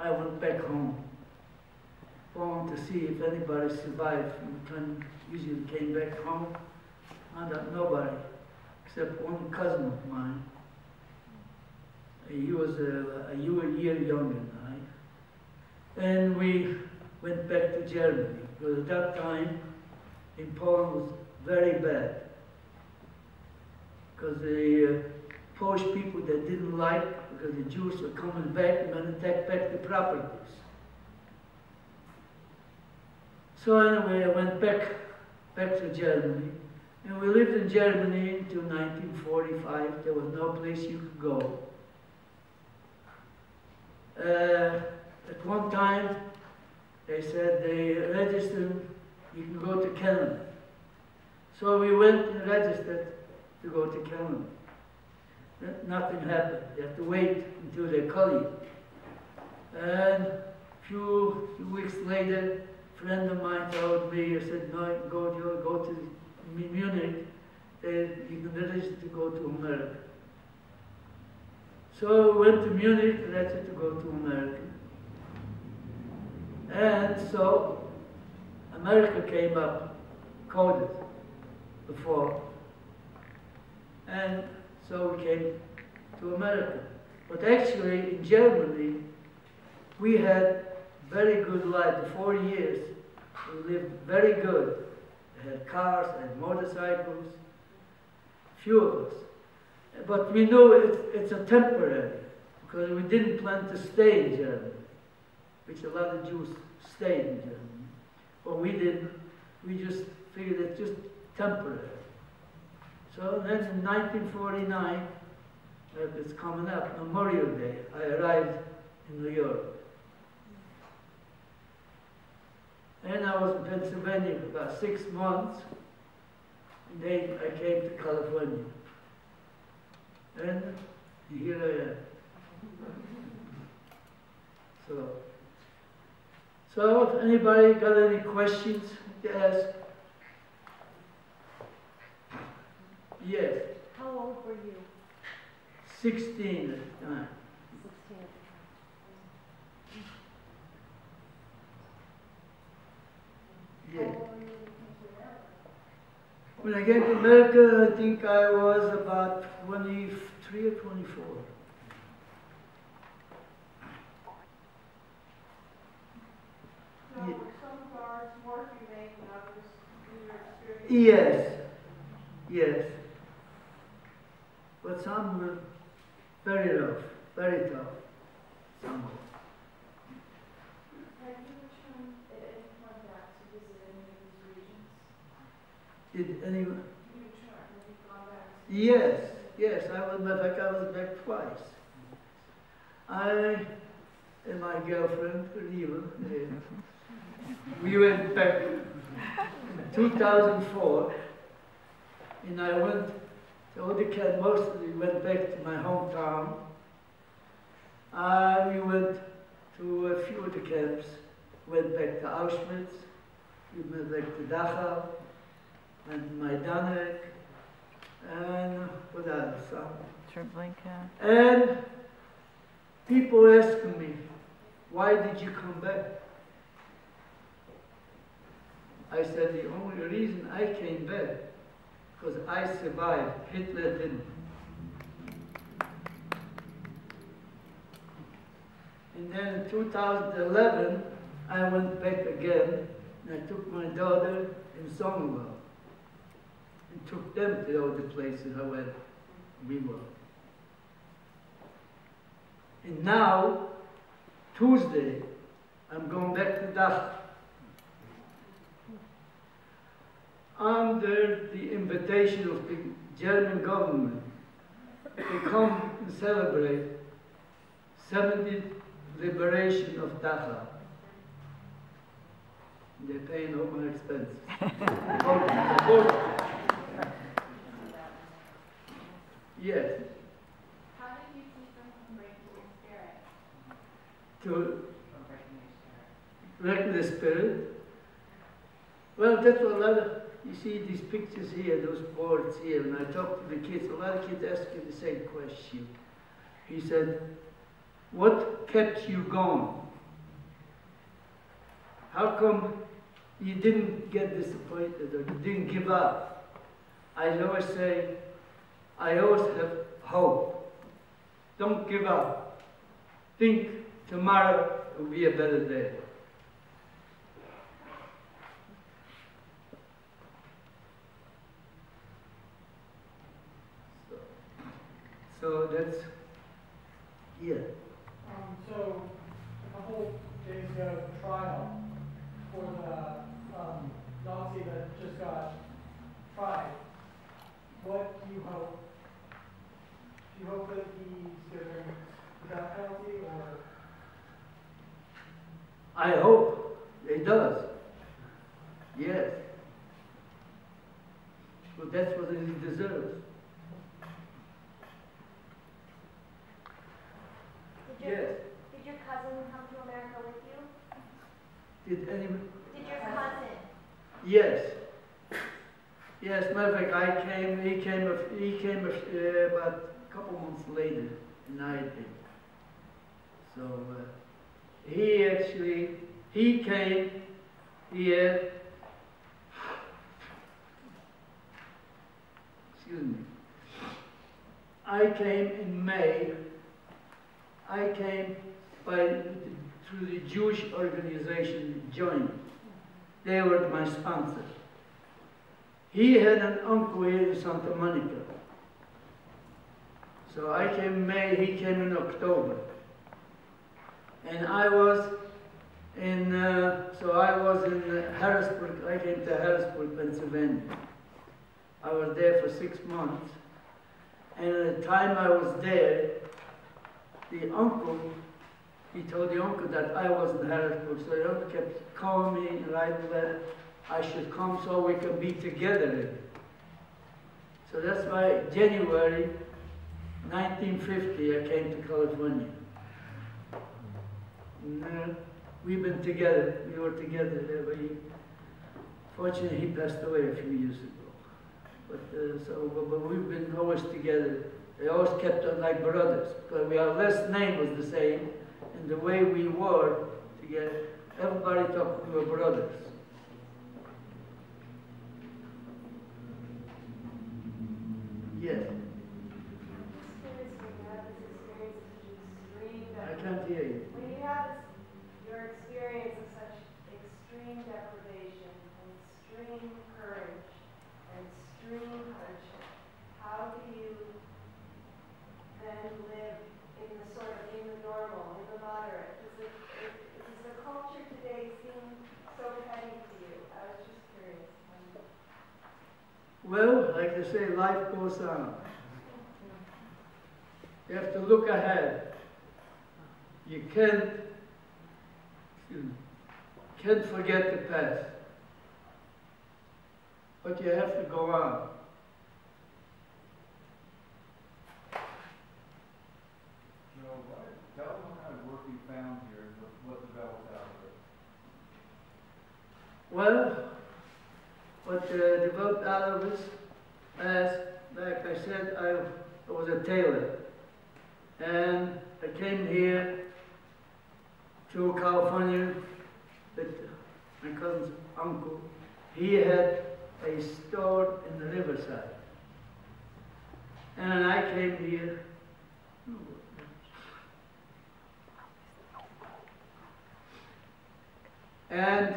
I went back home, wanting to see if anybody survived. Usually came back home, found out nobody, except one cousin of mine. He was a year younger than I. And we went back to Germany, because at that time in Poland was very bad. Because the Polish people they didn't like, because the Jews were coming back and going to take back the properties. So anyway, I went back to Germany, and we lived in Germany until 1945. There was no place you could go. At one time, they said they registered, you can go to Canada. So we went and registered to go to Canada. Nothing happened. You have to wait until they call you. And a few weeks later, a friend of mine told me, I said, no, go to Munich, you can register to go to America. So we went to Munich, registered to go to America. And so America came up, coded before. And so we came to America. But actually, in Germany, we had very good life. For 4 years, we lived very good. We had cars and motorcycles, few of us. But we knew it's a temporary, because we didn't plan to stay in Germany, which a lot of Jews stayed in Germany. But we didn't. We just figured it's just temporary. So then in 1949, it's coming up, Memorial Day, I arrived in New York. And I was in Pennsylvania for about 6 months, and then I came to California. And here I am. So if anybody got any questions to ask? Yes. How old were you? 16 at the time. 16 at the time. Yeah. When I came to America, I think I was about 23 or 24. So were some guards more humane than others in your experience? Yes. But some were very rough, very tough. Some were. Have you returned at any point back to visit any of these regions? Did anyone? You returned, have you gone back? Yes. I was, in fact, I was back twice. I and my girlfriend, Riva, we went back in 2004, and I went to all the camps, mostly went back to my hometown. We went to a few of the camps, went back to Auschwitz, we went back to Dachau, went to Majdanek, and what else? Treblinka. And people asking me, why did you come back? I said, the only reason I came back, because I survived, Hitler didn't. And then in 2011, I went back again, and I took my daughter and son-in-law, and took them to all the places we were. And now, Tuesday, I'm going back to Dachau. Under the invitation of the German government, they come and celebrate 70th liberation of Dachau. They're paying all my expenses. Yes. How did you keep them from breaking your spirit? To break the spirit. Well, that's a lot of, you see these pictures here, those boards here, and I talk to the kids, a lot of kids ask you the same question. He said, what kept you going? how come you didn't get disappointed or you didn't give up? I always say, I always have hope. Don't give up. Think tomorrow will be a better day. So that's, yeah. So a couple days ago, trial for the Nazi that just got tried. What do you hope? Do you hope that he's given the death penalty, or? I hope it does. Yes. Well, that's what he deserves. Yes. Did your cousin come to America with you? Did anyone? Did your cousin? Yes. Yes, matter of fact, he came about a couple months later, and I did. So he came here, excuse me, I came in May. I came through the Jewish organization Join. They were my sponsor. He had an uncle here in Santa Monica. So I came in May, he came in October. And I was in Harrisburg. I came to Harrisburg, Pennsylvania. I was there for 6 months. And at the time I was there, the uncle, he told the uncle that I was in Harrisburg, so the uncle kept calling me and writing letters. I should come so we can be together. So that's why January 1950 I came to California. And, we've been together. We were together there, but fortunately he passed away a few years ago. But we've been always together. They always kept us like brothers, because our last name was the same, and the way we were together, everybody thought we were brothers. Yes. I can't hear you. When you have your experience of such extreme deprivation and extreme courage and extreme hardship, how do you then live in the sort of, in the normal, in the moderate? Does the culture today seem so petty to you? I was just curious. Well, like they say, life goes on. You have to look ahead. You can't forget the past. But you have to go on. Tell them what kind of work you found here and what developed out of it. Well, what developed out of it, as like I said, I was a tailor. And I came here to California with my cousin's uncle. He had a store in the Riverside. And I came here. And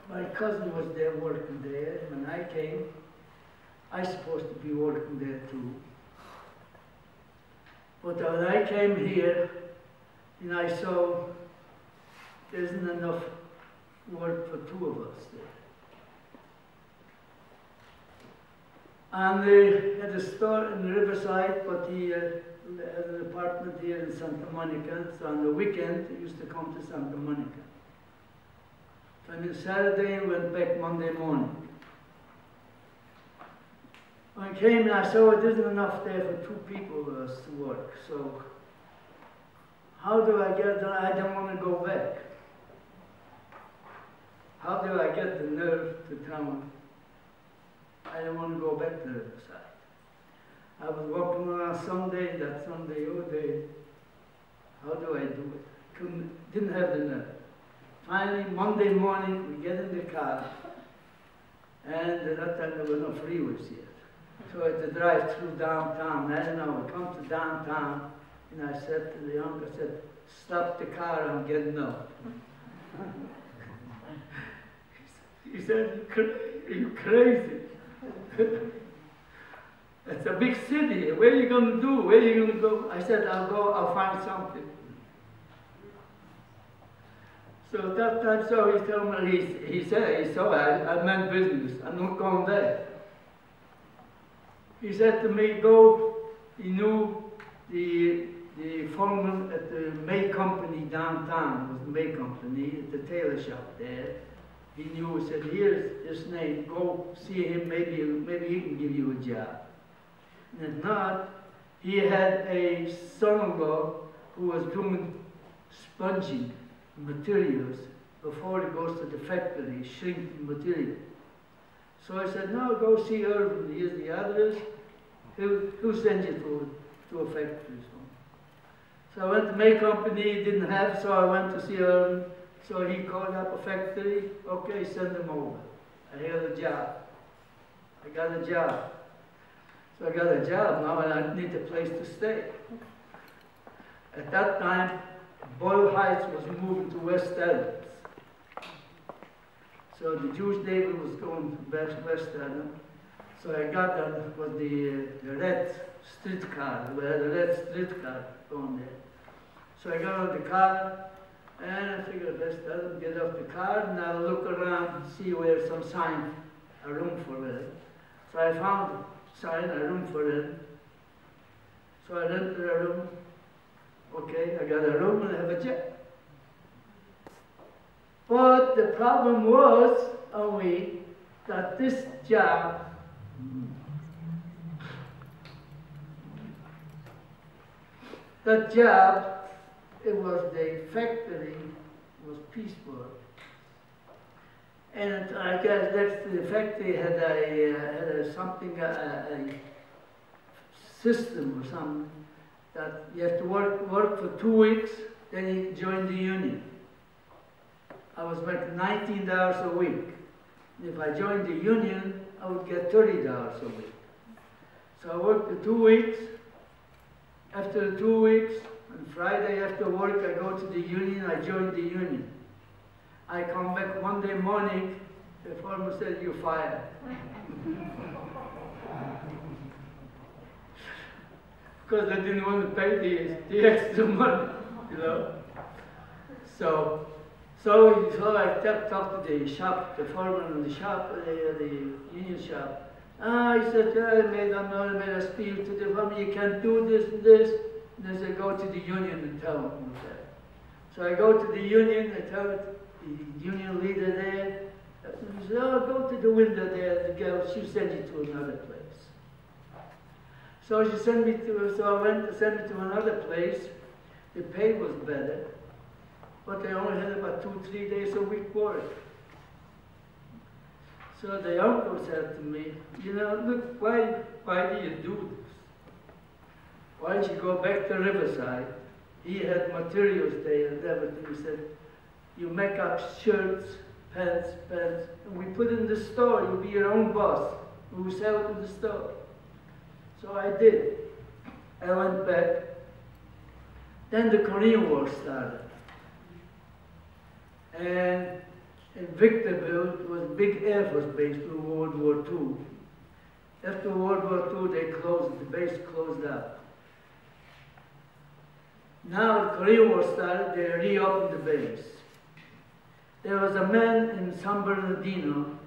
my cousin was there working there. When I came, I supposed to be working there too. But when I came here, and I saw there isn't enough work for two of us there. And they had a store in the Riverside, but he had an apartment here in Santa Monica. So on the weekend, he used to come to Santa Monica. Came in Saturday and went back Monday morning. When I came and I saw it isn't enough there for two people to work. So how do I get there? I don't want to go back. How do I get the nerve to tell them I don't want to go back to the Riverside? I was walking around Sunday, all day. How do I do it? Didn't have the nerve. finally, Monday morning, we get in the car, and at that time there were no freeways yet. So I had to drive through downtown. I don't know, I come to downtown, and I said to the uncle, I said, stop the car, I'm getting out. He said, are you crazy? It's a big city. Where are you going to do? Where are you going to go? I said, I'll find something. So at that time, so he told me, he said, I meant business. I'm not going there. He said to me, go. He knew the foreman at the May Company downtown. It was the May Company, at the tailor shop there. He knew, he said, here's his name, go see him, maybe he can give you a job. And if not, he had a son-in-law who was doing sponging materials before he goes to the factory, shrinking material. So I said, no, go see Irvin, here's the address, he'll send you to a factory. So I went to May Company, he didn't have, so I went to see Irvin. So he called up a factory, okay, send him over. I had a job. I got a job. So I got a job now and I need a place to stay. At that time, Boyle Heights was moving to West Adams. So the Jewish neighbor was going to West Adams. So I got that was the red streetcar. We had a red streetcar going there. So I got on the car. And I figured best let him get off the car and I'll look around and see where some sign, a room for it. So I found a sign, a room for it. So I rented a room. Okay, I got a room and I have a job. But the problem was only that this job it was the factory, was Peaceful. And I guess next to the factory had a system or something that you have to work for 2 weeks, then you join the union. I was making $19 a week. And if I joined the union, I would get $30 a week. So I worked for 2 weeks. After the 2 weeks, on Friday after work, I go to the union, I join the union. I come back Monday morning, the foreman said, you're fired. Because I didn't want to pay the extra money, you know. So I kept talking to the shop, the foreman in the shop, the union shop. He said, I made a speech to the family, you can't do this and this. And I said, go to the union and tell them that. So I go to the union, I tell the union leader there. He said, oh, go to the window there, the girl, she'll send you to another place. So she sent me so I went to send me to another place. The pay was better, but they only had about 2-3 days a week work. So the uncle said to me, you know, look, why do you do this? Why don't you go back to Riverside? He had materials there and everything. He said, you make up shirts, pants, and we put in the store. You'll be your own boss. We will sell it in the store. So I did. I went back. Then the Korean War started. And in Victorville, it was a big Air Force base in World War II. After World War II, the base closed up. Now the Korean War started, they reopened the base. There was a man in San Bernardino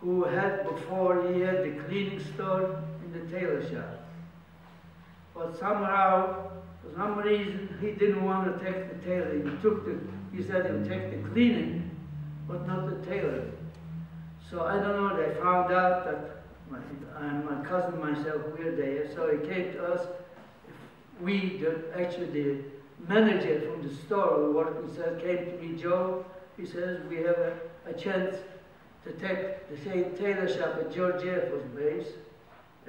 who had before, he had the cleaning store and the tailor shop. But somehow, for some reason, he didn't want to take the tailoring. He said he would take the cleaning, but not the tailoring. So I don't know, they found out that my cousin and myself were there, so he came to us. Actually the manager from the store who worked and said, came to me, Joe, he says, we have a chance to take the same tailor shop at George Air Force Base,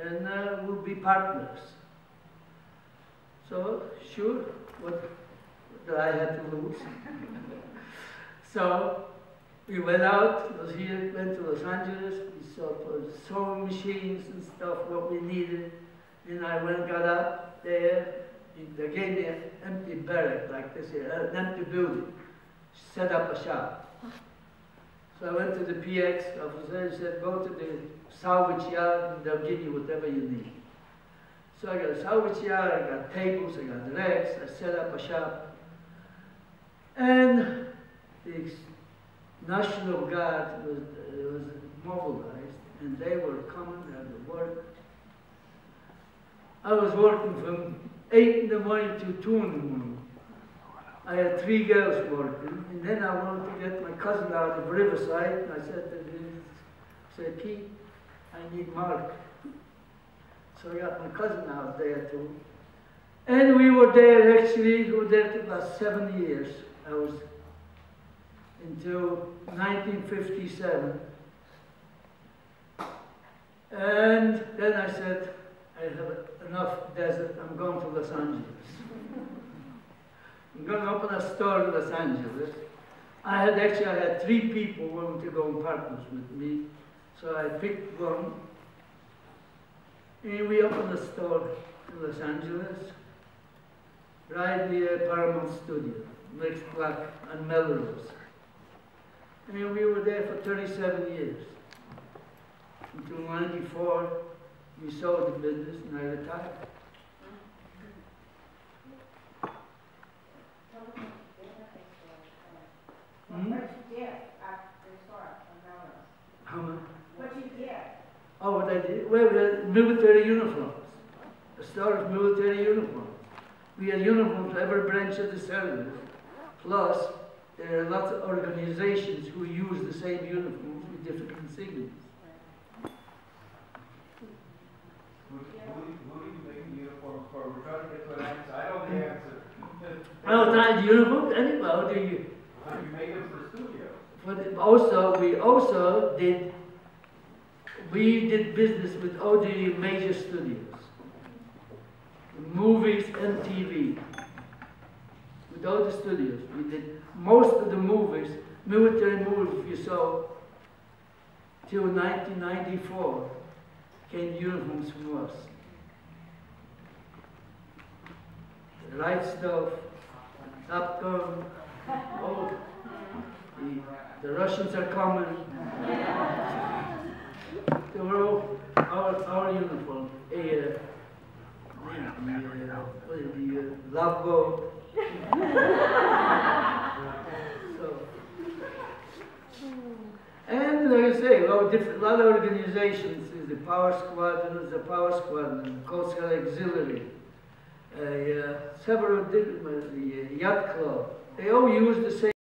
and we'll be partners. So, sure, what I had to lose. So we went out, went to Los Angeles, we saw sewing machines and stuff, what we needed. And I went, got up there, they gave me an empty barrack like this here, an empty building, set up a shop. So I went to the PX officer and said, go to the salvage yard and they'll give you whatever you need. So I got a salvage yard, I got tables, I got racks, I set up a shop. And the National Guard was mobilized and they were coming to work. I was working from 8 in the morning to 2 in the morning. I had 3 girls working, and then I wanted to get my cousin out of Riverside, and I said to him, Pete, I need Mark. So I got my cousin out there too. And we were there actually, we were there for about 7 years. I was until 1957. And then I said, I have enough desert, I'm going to Los Angeles. I'm going to open a store in Los Angeles. I had 3 people willing to go in partners with me. So I picked one. And we opened a store in Los Angeles, right near Paramount Studio, next block on Melrose. And we were there for 37 years. Until '94, we sold the business and I retired. What you did after the store on Melrose? How much? What you did? Oh, what I did? Well, we had military uniforms. A store of military uniforms. We had uniforms for every branch of the service. Plus, there are lots of organizations who use the same uniforms with different insignias. Who do you make uniforms for? We're trying to get to an answer. I know the answer. I don't try the uniforms anymore, do you? But you make them for studios. But also, we did business with all the major studios. Movies and TV. With all the studios. We did most of the movies, military movies you saw, till 1994, came uniforms from us. The Right Stuff, Top Gun, oh, the Russians are coming. They were all our uniform. The Love Boat. And like I say, a lot of organizations, the Power Squadron, the Power Squadron, Coast Guard Auxiliary, several different, the Yacht Club, they all use the same